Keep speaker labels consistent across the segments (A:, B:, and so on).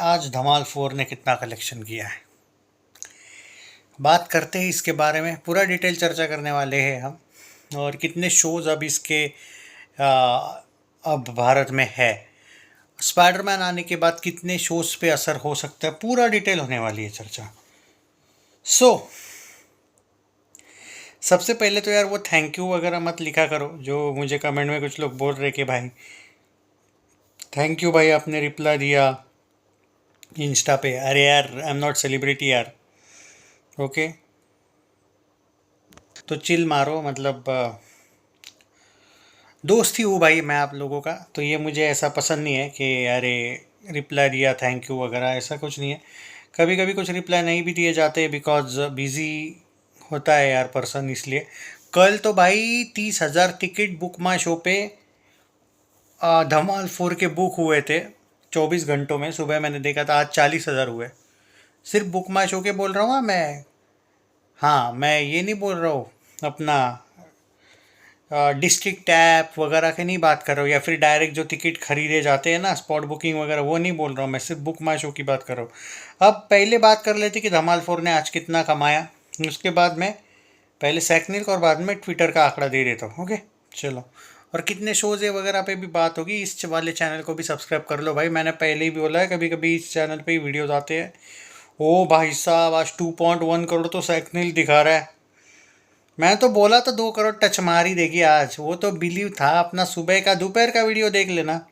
A: आज धमाल 4 ने कितना कलेक्शन किया है। बात करते हैं इसके बारे में, पूरा डिटेल चर्चा करने वाले हैं हम। और कितने शोज़ अब इसके अब भारत में है। स्पाइडरमैन आने के बाद कितने शोज़ पे असर हो सकता है, पूरा डिटेल होने वाली है चर्चा। सबसे पहले तो यार वो थैंक यू वगैरह मत लिखा करो, जो मुझे कमेंट में कुछ लोग बोल रहे कि भाई थैंक यू भाई आपने रिप्लाई दिया इंस्टा पे। अरे यार आई एम नॉट सेलिब्रिटी यार, ओके। तो चिल मारो, मतलब दोस्त ही हूँ भाई मैं आप लोगों का। तो ये मुझे ऐसा पसंद नहीं है कि अरे रिप्लाई दिया थैंक यू वगैरह, ऐसा कुछ नहीं है। कभी कभी कुछ रिप्लाई नहीं भी दिए जाते बिकॉज बिज़ी होता है यार पर्सन, इसलिए। कल तो भाई 30,000 टिकट बुक माई शो पे धमाल 4 के बुक हुए थे 24 घंटों में। सुबह मैंने देखा था, आज 40,000 हुए। सिर्फ बुक माई शो के बोल रहा हूँ मैं। हाँ, मैं ये नहीं बोल रहा हूँ अपना डिस्ट्रिक्ट ऐप वगैरह की नहीं बात कर रहा हूँ, या फिर डायरेक्ट जो टिकट खरीदे जाते हैं ना स्पॉट बुकिंग वगैरह, वो नहीं बोल रहा हूँ मैं। सिर्फ बुक माई शो की बात कर रहा हूँ। अब पहले बात कर लेते कि धमाल 4 ने आज कितना कमाया, उसके बाद में पहले सैकनिल और बाद में ट्विटर का आंकड़ा दे देता हूँ। ओके चलो। और कितने शोज़ है वगैरह पे भी बात होगी। इस वाले चैनल को भी सब्सक्राइब कर लो भाई, मैंने पहले ही बोला है, कभी कभी इस चैनल पे ही वीडियोज़ आते हैं। ओ भाई साहब, आज 2.1 करोड़ तो सैकनिल दिखा रहा है। मैं तो बोला तो 2 करोड़ टच मार ही देगी आज, वो तो बिलीव था अपना। सुबह का दोपहर का वीडियो देख लेना,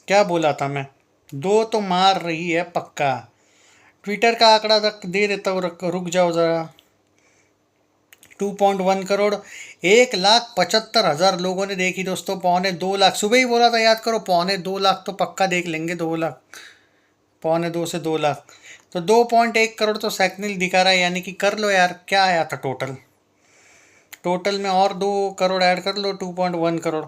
A: क्या बोला था मैं। 2 तो मार रही है पक्का। ट्विटर का आंकड़ा तक दे देता हूँ, रुक जाओ ज़रा। 2.1 करोड़, 1,75,000 लोगों ने देखी दोस्तों। 1,250,000 सुबह ही बोला था, याद करो। 2.25 लाख तो पक्का देख लेंगे, 2 लाख, 1.25 से 2 लाख। तो 2.1 करोड़ तो सैकनिल दिखा रहा है, यानी कि कर लो यार, क्या आया था टोटल। टोटल में और 2 करोड़ ऐड कर लो, 2.1 करोड़।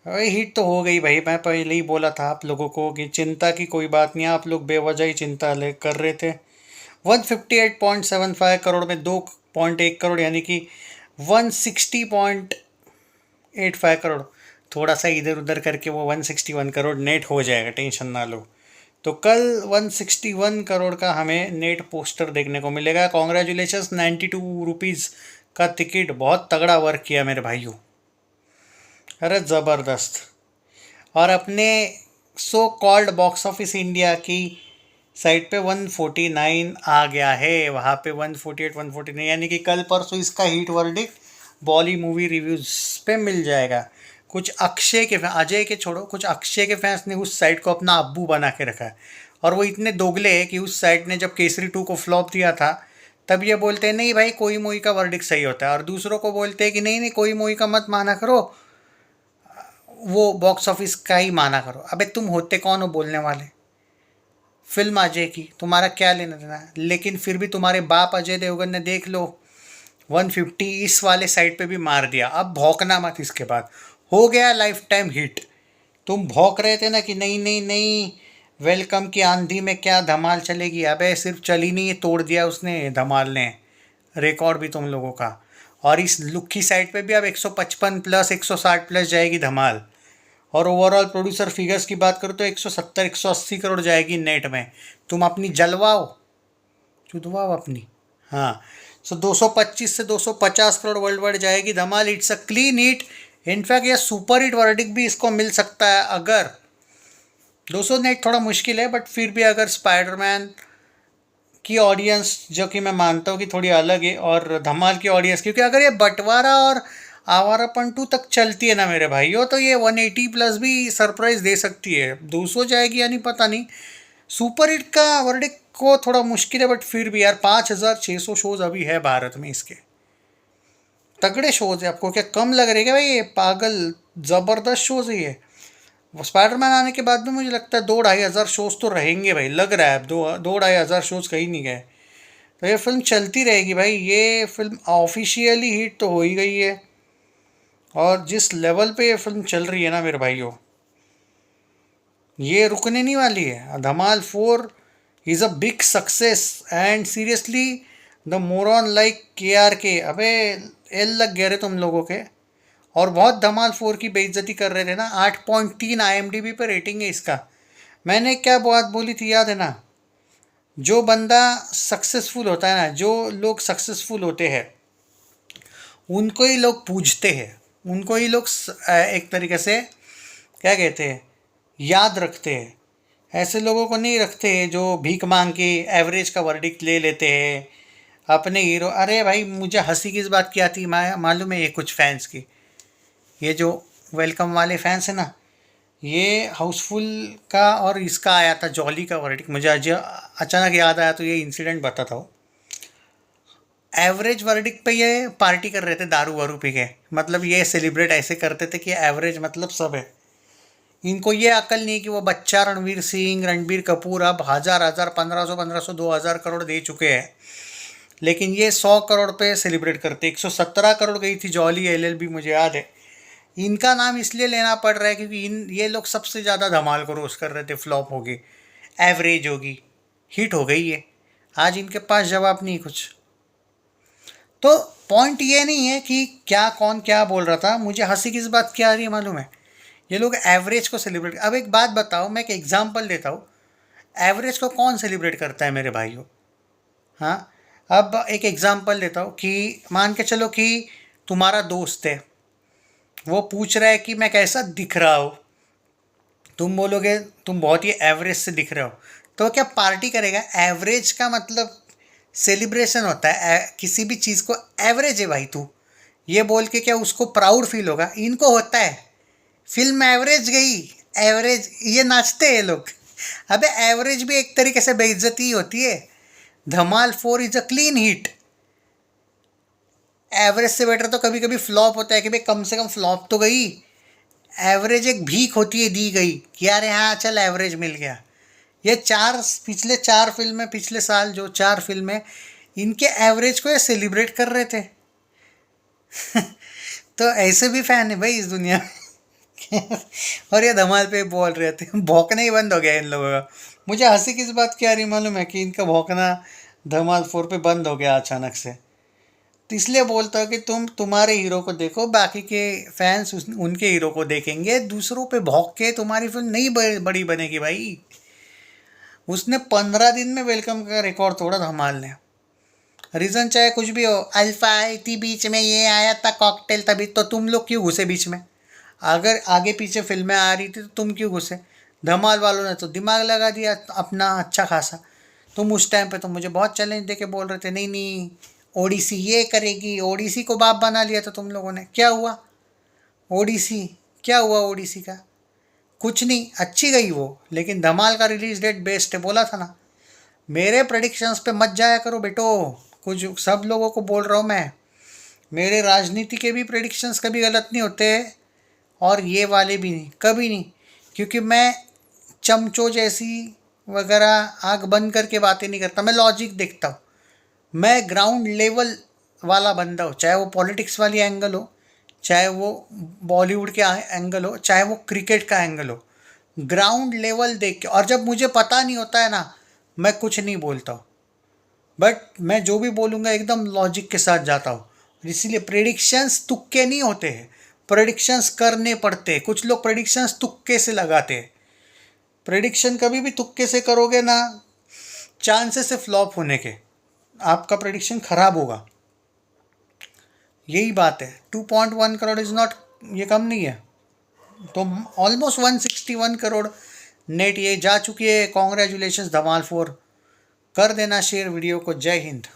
A: अरे हिट तो हो गई भाई। मैं पहले ही बोला था आप लोगों को कि चिंता की कोई बात नहीं, आप लोग बेवजह ही चिंता ले कर रहे थे। 158.75 करोड़ में 2.1 करोड़, यानी कि 160.85 करोड़। थोड़ा सा इधर उधर करके वो 161 करोड़ नेट हो जाएगा, टेंशन ना लो। तो कल 161 करोड़ का हमें नेट पोस्टर देखने को मिलेगा। कॉन्ग्रेचुलेशंस, 92 रुपीज़ का टिकट। बहुत तगड़ा वर्क किया मेरे भाइयों, अरे ज़बरदस्त। और अपने so called box office India की साइट पे 149 आ गया है, वहाँ पे 148 149, यानी कि कल परसों इसका हिट वर्डिक्ट बॉली मूवी रिव्यूज़ पे मिल जाएगा। कुछ अक्षय के, अजय के छोड़ो, कुछ अक्षय के फैंस ने उस साइट को अपना अब्बू बना के रखा है। और वो इतने दोगले हैं कि उस साइट ने जब केसरी 2 को फ्लॉप दिया था, तब ये बोलते हैं नहीं भाई कोई मूवी का वर्डिक्ट सही होता है, और दूसरों को बोलते हैं कि नहीं नहीं कोई मूवी का मत माना करो, वो बॉक्स ऑफिस का ही माना करो। अबे तुम होते कौन हो बोलने वाले। फिल्म अजय की तुम्हारा क्या लेना देना है। लेकिन फिर भी तुम्हारे बाप अजय देवगन ने देख लो 150 इस वाले साइड पे भी मार दिया। अब भौंकना मत, इसके बाद हो गया लाइफ टाइम हिट। तुम भौंक रहे थे ना कि नहीं नहीं नहीं, वेलकम की आंधी में क्या धमाल चलेगी। अबे सिर्फ चली नहीं, तोड़ दिया उसने धमाल ने रिकॉर्ड भी तुम लोगों का। और इस लुक की साइड पे भी अब 155 प्लस 160 प्लस जाएगी धमाल। और ओवरऑल प्रोड्यूसर फिगर्स की बात करूँ तो 170 180 करोड़ जाएगी नेट में। तुम अपनी जलवाओ, चुदवाओ अपनी। हाँ, सो 225 से 250 करोड़ वर्ल्ड वाइड जाएगी धमाल। It's a clean hit. In fact यह सुपर हिट वर्डिक्ट भी इसको मिल सकता है। अगर 200 नेट थोड़ा मुश्किल है, बट फिर भी अगर स्पाइडरमैन की ऑडियंस, जो कि मैं मानता हूँ कि थोड़ी अलग है, और धमाल की ऑडियंस, क्योंकि अगर ये बंटवारा और आवारापन 2 तक चलती है ना मेरे भाइयों, तो ये 180 प्लस भी सरप्राइज दे सकती है। 200 जाएगी यानी पता नहीं। सुपर हिट का वर्डिक्ट को थोड़ा मुश्किल है, बट फिर भी यार 5,600 शोज अभी है भारत में इसके। तगड़े शोज है। आपको क्या कम लग रहे हैं क्या भाई, ये पागल ज़बरदस्त शोज है ये। स्पाइडरमैन आने के बाद भी मुझे लगता है 2-2,500 शोज तो रहेंगे भाई, लग रहा है। अब 2-2,500 शोज कहीं नहीं गए। तो ये फिल्म चलती रहेगी भाई। ये फिल्म ऑफिशियली हिट तो हो ही गई है, और जिस लेवल पे ये फिल्म चल रही है ना मेरे भाइयों, ये रुकने नहीं वाली है। धमाल 4 is a big success and seriously the moron like KRK। अबे एल लग गए रे तुम लोगों के। और बहुत धमाल 4 की बेइज्जती कर रहे थे ना। 8.3 IMDb पे रेटिंग है इसका। मैंने क्या बात बोली थी याद है ना, जो बंदा सक्सेसफुल होता है ना, जो लोग सक्सेसफुल होते हैं उनको ही लोग पूजते हैं, उनको ही लोग एक तरीके से क्या कहते हैं, याद रखते हैं। ऐसे लोगों को नहीं रखते जो भीख मांग के एवरेज का वर्डिक्ट ले लेते हैं अपने हीरो। अरे भाई मुझे हंसी किस बात की आती है मालूम है, ये कुछ फैंस की, ये जो वेलकम वाले फैंस है ना, ये हाउसफुल का और इसका आया था जॉली का वर्डिक्ट, मुझे आज अचानक याद आया तो ये इंसिडेंट बताता हूँ। एवरेज वर्डिक्ट पे ये पार्टी कर रहे थे दारू वारू पी के, मतलब ये सेलिब्रेट ऐसे करते थे कि एवरेज मतलब सब है। इनको ये अकल नहीं कि वो बच्चा रणवीर सिंह, रणबीर कपूर अब हज़ार हज़ार 1500 2000 करोड़ दे चुके हैं, लेकिन ये 100 करोड़ पे सेलिब्रेट करते। 117 करोड़ गई थी जॉली एलएलबी, मुझे याद है। इनका नाम इसलिए लेना पड़ रहा है क्योंकि ये लोग सबसे ज़्यादा धमाल को रोस्ट कर रहे थे, फ्लॉप होगी, एवरेज होगी, हिट हो गई है। आज इनके पास जवाब नहीं कुछ। तो पॉइंट ये नहीं है कि क्या कौन क्या बोल रहा था, मुझे हंसी किस बात की आ रही है मालूम है, ये लोग एवरेज को सेलिब्रेट। अब एक बात बताओ, मैं एक एग्जांपल देता हूँ, एवरेज को कौन सेलिब्रेट करता है मेरे भाइयों? हाँ, अब एक एग्जांपल देता हूँ कि मान के चलो कि तुम्हारा दोस्त है, वो पूछ रहा है कि मैं कैसा दिख रहा हूँ, तुम बोलोगे तुम बहुत ही एवरेज से दिख रहे हो, तो क्या पार्टी करेगा? एवरेज का मतलब सेलिब्रेशन होता है, किसी भी चीज़ को एवरेज है भाई तू, ये बोल के क्या उसको प्राउड फील होगा? इनको होता है फिल्म एवरेज गई, एवरेज, ये नाचते हैं लोग। अबे एवरेज भी एक तरीके से बेइज्जती ही होती है। धमाल 4 is a clean hit. Average से बेटर तो कभी कभी फ्लॉप होता है कि भाई कम से कम फ्लॉप तो गई। एवरेज एक भीख होती है दी गई कि यार हाँ चल एवरेज मिल गया। ये पिछले 4 फिल्में, पिछले साल जो 4 फिल्में, इनके एवरेज को ये सेलिब्रेट कर रहे थे। तो ऐसे भी फैन है भाई इस दुनिया में। और ये धमाल पे बोल रहे थे, भौंकना ही बंद हो गया इन लोगों का। मुझे हंसी किस बात की आ रही मालूम है, कि इनका भौंकना धमाल 4 पे बंद हो गया अचानक से। तो इसलिए बोलता हूँ कि तुम तुम्हारे हीरो को देखो, बाकी के फैंस उनके हीरो को देखेंगे। दूसरों पे भौंक के तुम्हारी फिल्म नहीं बड़ी बनेगी भाई। उसने 15 दिन में वेलकम का रिकॉर्ड तोड़ा धमाल ने। रीज़न चाहे कुछ भी हो, अल्फा आई थी बीच में, ये आया था कॉकटेल, तभी तो तुम लोग क्यों घुसे बीच में? अगर आगे पीछे फिल्में आ रही थी तो तुम क्यों घुसे? धमाल वालों ने तो दिमाग लगा दिया अपना अच्छा खासा। तुम उस टाइम पे तो मुझे बहुत चैलेंज दे के बोल रहे थे, नहीं नहीं ओडिसी ये करेगी, ओडिसी को बाप बना लिया था तुम लोगों ने। क्या हुआ ओडिसी? क्या हुआ ओडिसी का? कुछ नहीं, अच्छी गई वो, लेकिन धमाल का रिलीज डेट बेस्ट है, बोला था ना। मेरे प्रेडिक्शंस पे मत जाया करो बेटो, कुछ सब लोगों को बोल रहा हूँ मैं। मेरे राजनीति के भी प्रेडिक्शंस कभी गलत नहीं होते, और ये वाले भी नहीं, कभी नहीं, क्योंकि मैं चमचों जैसी वगैरह आँख बंद करके बातें नहीं करता, मैं लॉजिक देखता हूँ। मैं ग्राउंड लेवल वाला बंदा हूँ, चाहे वो पॉलिटिक्स वाली एंगल हो, चाहे वो बॉलीवुड के एंगल हो, चाहे वो क्रिकेट का एंगल हो। ग्राउंड लेवल देख के, और जब मुझे पता नहीं होता है ना, मैं कुछ नहीं बोलता हूँ, बट मैं जो भी बोलूँगा एकदम लॉजिक के साथ जाता हूँ। इसीलिए प्रेडिक्शंस तुक्के नहीं होते हैं, प्रेडिक्शंस करने पड़ते हैं। कुछ लोग प्रेडिक्शंस तुक्के से लगाते हैं। प्रेडिक्शन कभी भी तुक्के से करोगे ना, चांसेस है फ्लॉप होने के, आपका प्रेडिक्शन खराब होगा। यही बात है। 2.1 करोड़ इज़ नॉट, ये कम नहीं है। तो ऑलमोस्ट 161 करोड़ नेट ये जा चुकी है। कॉन्ग्रेचुलेशंस धमाल 4। कर देना शेयर वीडियो को। जय हिंद।